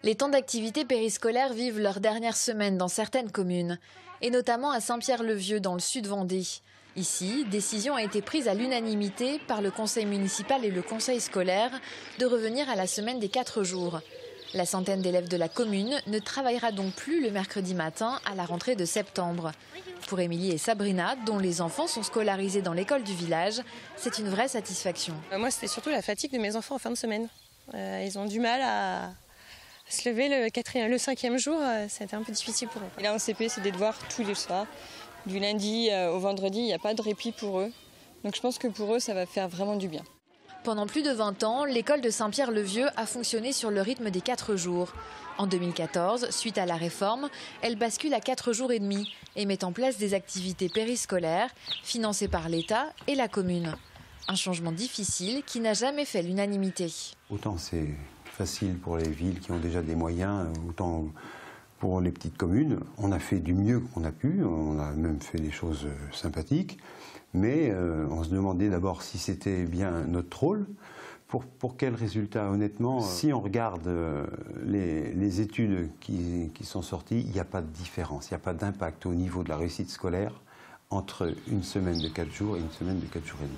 Les temps d'activité périscolaire vivent leur dernière semaine dans certaines communes, et notamment à Saint-Pierre-le-Vieux dans le sud Vendée. Ici, décision a été prise à l'unanimité par le conseil municipal et le conseil scolaire de revenir à la semaine des 4 jours. La centaine d'élèves de la commune ne travaillera donc plus le mercredi matin à la rentrée de septembre. Pour Émilie et Sabrina, dont les enfants sont scolarisés dans l'école du village, c'est une vraie satisfaction. Moi, c'était surtout la fatigue de mes enfants en fin de semaine. Ils ont du mal à se lever le 5e jour, c'était un peu difficile pour eux. Et là, en CP, c'est des devoirs tous les soirs. Du lundi au vendredi, il n'y a pas de répit pour eux. Donc je pense que pour eux, ça va faire vraiment du bien. Pendant plus de 20 ans, l'école de Saint-Pierre-le-Vieux a fonctionné sur le rythme des 4 jours. En 2014, suite à la réforme, elle bascule à 4 jours et demi et met en place des activités périscolaires financées par l'État et la commune. Un changement difficile qui n'a jamais fait l'unanimité. Autant c'est facile pour les villes qui ont déjà des moyens, autant pour les petites communes. On a fait du mieux qu'on a pu, on a même fait des choses sympathiques, mais on se demandait d'abord si c'était bien notre rôle. Pour quel résultat, honnêtement, si on regarde les études qui sont sorties, il n'y a pas de différence, il n'y a pas d'impact au niveau de la réussite scolaire entre une semaine de 4 jours et une semaine de 4 jours et demi.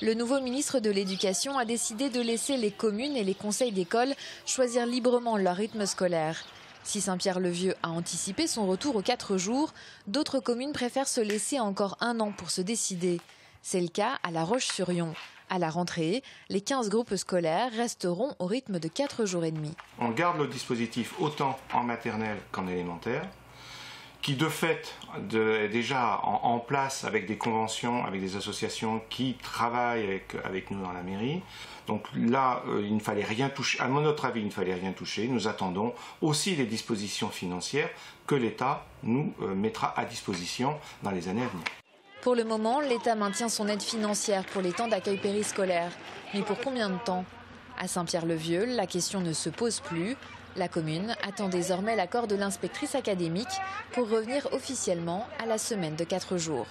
Le nouveau ministre de l'Éducation a décidé de laisser les communes et les conseils d'école choisir librement leur rythme scolaire. Si Saint-Pierre-le-Vieux a anticipé son retour aux 4 jours, d'autres communes préfèrent se laisser encore 1 an pour se décider. C'est le cas à La Roche-sur-Yon. À la rentrée, les 15 groupes scolaires resteront au rythme de 4 jours et demi. On garde le dispositif autant en maternelle qu'en élémentaire, qui de fait est déjà en place avec des conventions, avec des associations qui travaillent avec nous dans la mairie. Donc là, il ne fallait rien toucher. À notre avis, il ne fallait rien toucher. Nous attendons aussi les dispositions financières que l'État nous mettra à disposition dans les années à venir. Pour le moment, l'État maintient son aide financière pour les temps d'accueil périscolaire. Mais pour combien de temps ? À Saint-Pierre-le-Vieux, la question ne se pose plus. La commune attend désormais l'accord de l'inspectrice académique pour revenir officiellement à la semaine de 4 jours.